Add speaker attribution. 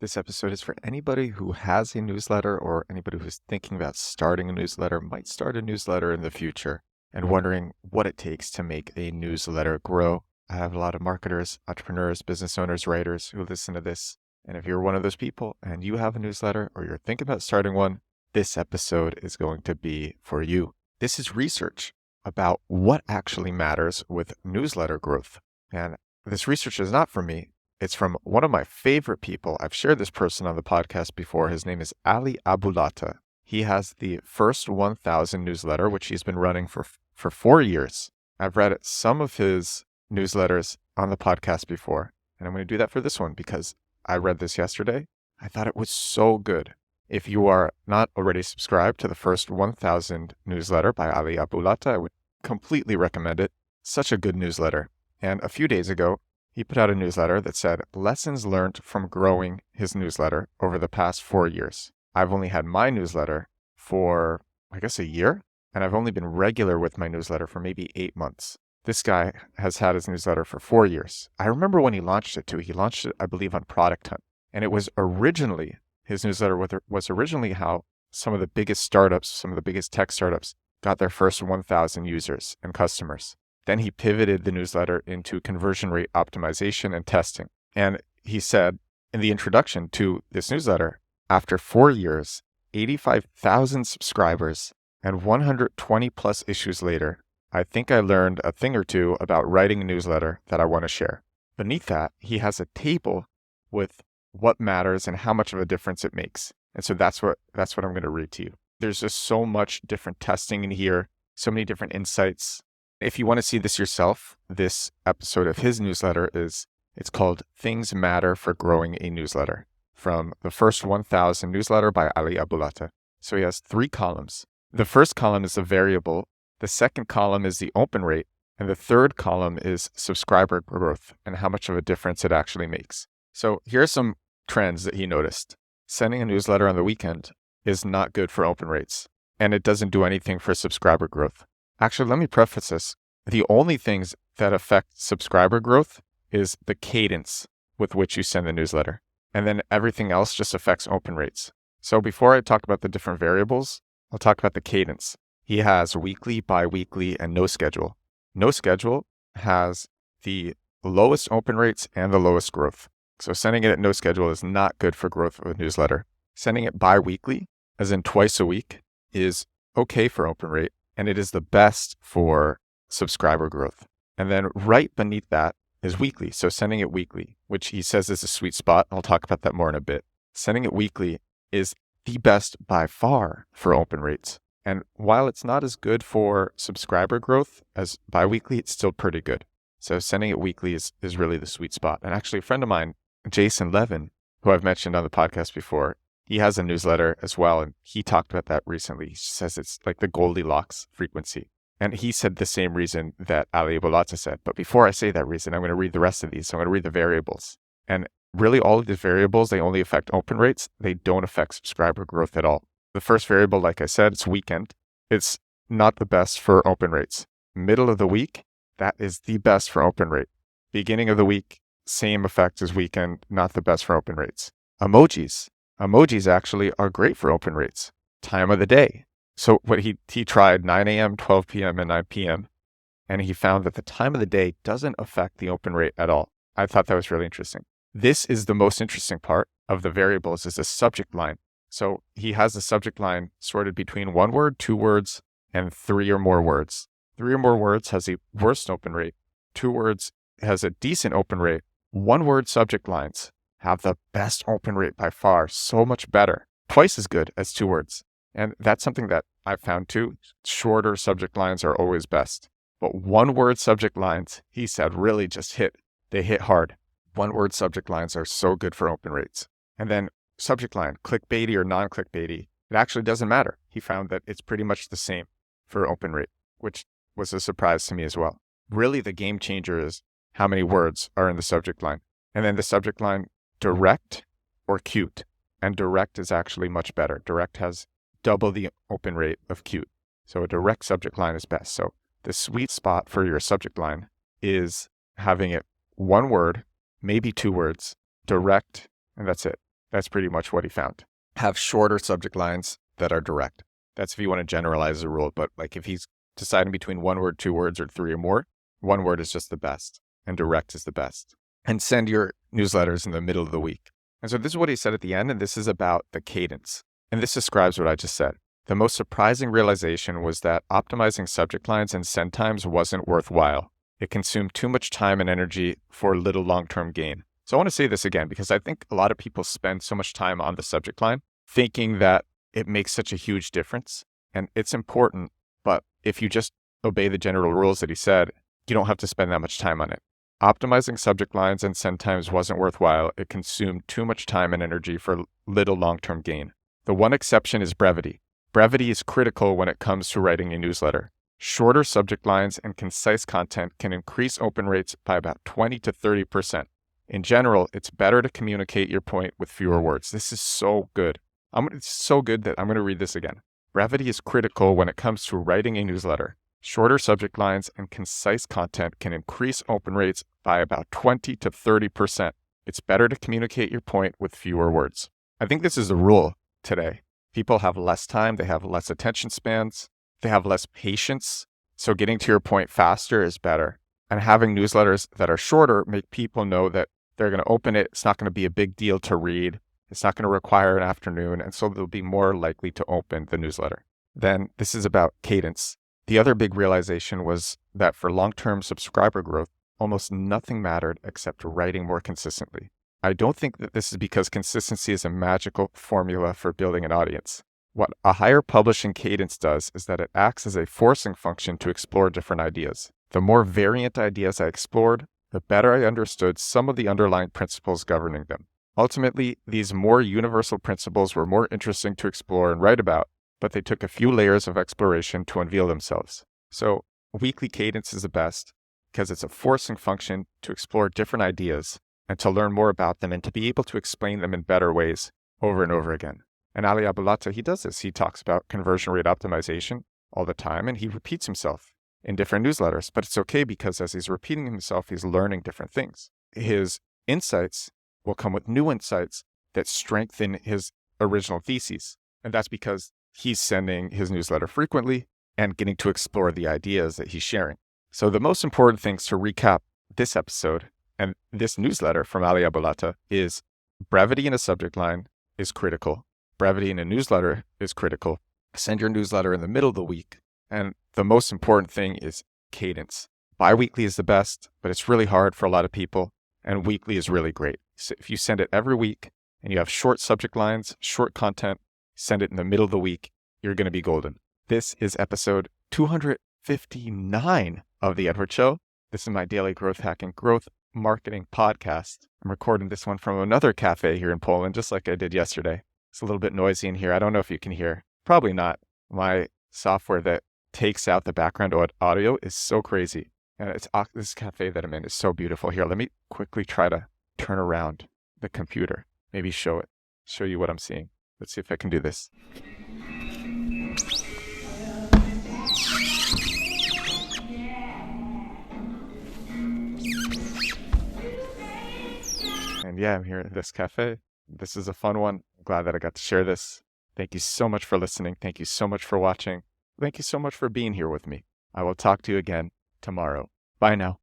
Speaker 1: This episode is for anybody who has a newsletter or anybody who's thinking about starting a newsletter, might start a newsletter in the future, and wondering what it takes to make a newsletter grow. I have a lot of marketers, entrepreneurs, business owners, writers who listen to this. And if you're one of those people and you have a newsletter or you're thinking about starting one, this episode is going to be for you. This is research about what actually matters with newsletter growth. And this research is not from me. It's from one of my favorite people. I've shared this person on the podcast before. His name is Ali Abulata. He has the First 1000 newsletter, which he's been running for 4 years. I've read some of his newsletters on the podcast before, and I'm going to do that for this one because I read this yesterday. I thought it was so good. If you are not already subscribed to the First 1000 newsletter by Ali Abulata, I would completely recommend it. Such a good newsletter. And a few days ago, he put out a newsletter that said lessons learned from growing his newsletter over the past 4 years. I've only had my newsletter for, I guess, a year, and I've only been regular with my newsletter for maybe 8 months. This guy has had his newsletter for 4 years. I remember when he launched it too. He launched it, I believe, on Product Hunt. And it was originally, his newsletter was originally how some of the biggest startups, some of the biggest tech startups got their first 1,000 users and customers. Then he pivoted the newsletter into conversion rate optimization and testing. And he said in the introduction to this newsletter, after 4 years, 85,000 subscribers, and 120 plus issues later, I think I learned a thing or two about writing a newsletter that I want to share. Beneath that, he has a table with what matters and how much of a difference it makes. And so that's what I'm going to read to you. There's just so much different testing in here, so many different insights. If you want to see this yourself, this episode of his newsletter it's called Things Matter for Growing a Newsletter, from the First 1000 newsletter by Ali Abulata. So he has 3 columns. The first column is a variable, the second column is the open rate, and the third column is subscriber growth and how much of a difference it actually makes. So here are some trends that he noticed. Sending a newsletter on the weekend is not good for open rates, and it doesn't do anything for subscriber growth. Actually, let me preface this. The only things that affect subscriber growth is the cadence with which you send the newsletter. And then everything else just affects open rates. So before I talk about the different variables, I'll talk about the cadence. He has weekly, biweekly, and no schedule. No schedule has the lowest open rates and the lowest growth. So sending it at no schedule is not good for growth of a newsletter. Sending it biweekly, as in twice a week, is okay for open rate. And it is the best for subscriber growth. And then right beneath that is weekly. So sending it weekly, which he says is a sweet spot. I'll talk about that more in a bit. Sending it weekly is the best by far for open rates. And while it's not as good for subscriber growth as biweekly, it's still pretty good. So sending it weekly is really the sweet spot. And actually a friend of mine, Jason Levin, who I've mentioned on the podcast before, he has a newsletter as well, and he talked about that recently. He says it's like the Goldilocks frequency. And he said the same reason that Ali Abulata said. But before I say that reason, I'm going to read the rest of these. So I'm going to read the variables. And really all of these variables, they only affect open rates. They don't affect subscriber growth at all. The first variable, like I said, it's weekend. It's not the best for open rates. Middle of the week, that is the best for open rate. Beginning of the week, same effect as weekend, not the best for open rates. Emojis. Emojis actually are great for open rates. Time of the day. So what he tried 9 a.m., 12 p.m., and 9 p.m., and he found that the time of the day doesn't affect the open rate at all. I thought that was really interesting. This is the most interesting part of the variables is the subject line. So he has the subject line sorted between 1 word, 2 words, and 3 or more words. 3 or more words has the worst open rate. 2 words has a decent open rate. 1 word subject lines have the best open rate by far, so much better, twice as good as 2 words. And that's something that I've found too. Shorter subject lines are always best. But 1 word subject lines, he said, really just they hit hard. 1 word subject lines are so good for open rates. And then subject line, clickbaity or non-clickbaity, it actually doesn't matter. He found that it's pretty much the same for open rate, which was a surprise to me as well. Really the game changer is how many words are in the subject line. And then the subject line, direct or cute. And direct is actually much better. Direct has double the open rate of cute. So a direct subject line is best. So the sweet spot for your subject line is having it 1 word, maybe 2 words, direct, and that's it. That's pretty much what he found. Have shorter subject lines that are direct. That's if you want to generalize the rule, but like if he's deciding between one word, two words, or three or more, one word is just the best, and direct is the best. And send your newsletters in the middle of the week. And so this is what he said at the end, and this is about the cadence. And this describes what I just said. The most surprising realization was that optimizing subject lines and send times wasn't worthwhile. It consumed too much time and energy for little long-term gain. So I want to say this again, because I think a lot of people spend so much time on the subject line thinking that it makes such a huge difference. And it's important, but if you just obey the general rules that he said, you don't have to spend that much time on it. Optimizing subject lines and send times wasn't worthwhile. It consumed too much time and energy for little long-term gain. The one exception is brevity. Brevity is critical when it comes to writing a newsletter. Shorter subject lines and concise content can increase open rates by about 20 to 30%. In general, it's better to communicate your point with fewer words. This is so good. It's so good that I'm going to read this again. Brevity is critical when it comes to writing a newsletter. Shorter subject lines and concise content can increase open rates by about 20 to 30%. It's better to communicate your point with fewer words. I think this is the rule today. People have less time, they have less attention spans, they have less patience. So getting to your point faster is better. And having newsletters that are shorter make people know that they're going to open it. It's not going to be a big deal to read. It's not going to require an afternoon. And so they'll be more likely to open the newsletter. Then this is about cadence. The other big realization was that for long-term subscriber growth, almost nothing mattered except writing more consistently. I don't think that this is because consistency is a magical formula for building an audience. What a higher publishing cadence does is that it acts as a forcing function to explore different ideas. The more variant ideas I explored, the better I understood some of the underlying principles governing them. Ultimately, these more universal principles were more interesting to explore and write about, but they took a few layers of exploration to unveil themselves. So, weekly cadence is the best because it's a forcing function to explore different ideas and to learn more about them and to be able to explain them in better ways over and over again. And Ali Abulata, he does this. He talks about conversion rate optimization all the time, and he repeats himself in different newsletters. But it's okay because as he's repeating himself, he's learning different things. His insights will come with new insights that strengthen his original theses. And that's because he's sending his newsletter frequently and getting to explore the ideas that he's sharing. So the most important things to recap this episode and this newsletter from Ali Abulata is brevity in a subject line is critical. Brevity in a newsletter is critical. Send your newsletter in the middle of the week. And the most important thing is cadence. Biweekly is the best, but it's really hard for a lot of people. And weekly is really great. So if you send it every week and you have short subject lines, short content, send it in the middle of the week, you're going to be golden. This is episode 259 of The Edward Show. This is my daily growth hacking, growth marketing podcast. I'm recording this one from another cafe here in Poland, just like I did yesterday. It's a little bit noisy in here. I don't know if you can hear. Probably not. My software that takes out the background audio is so crazy. And this cafe that I'm in is so beautiful. Here, let me quickly try to turn around the computer. Maybe show you what I'm seeing. Let's see if I can do this. And yeah, I'm here at this cafe. This is a fun one. I'm glad that I got to share this. Thank you so much for listening. Thank you so much for watching. Thank you so much for being here with me. I will talk to you again tomorrow. Bye now.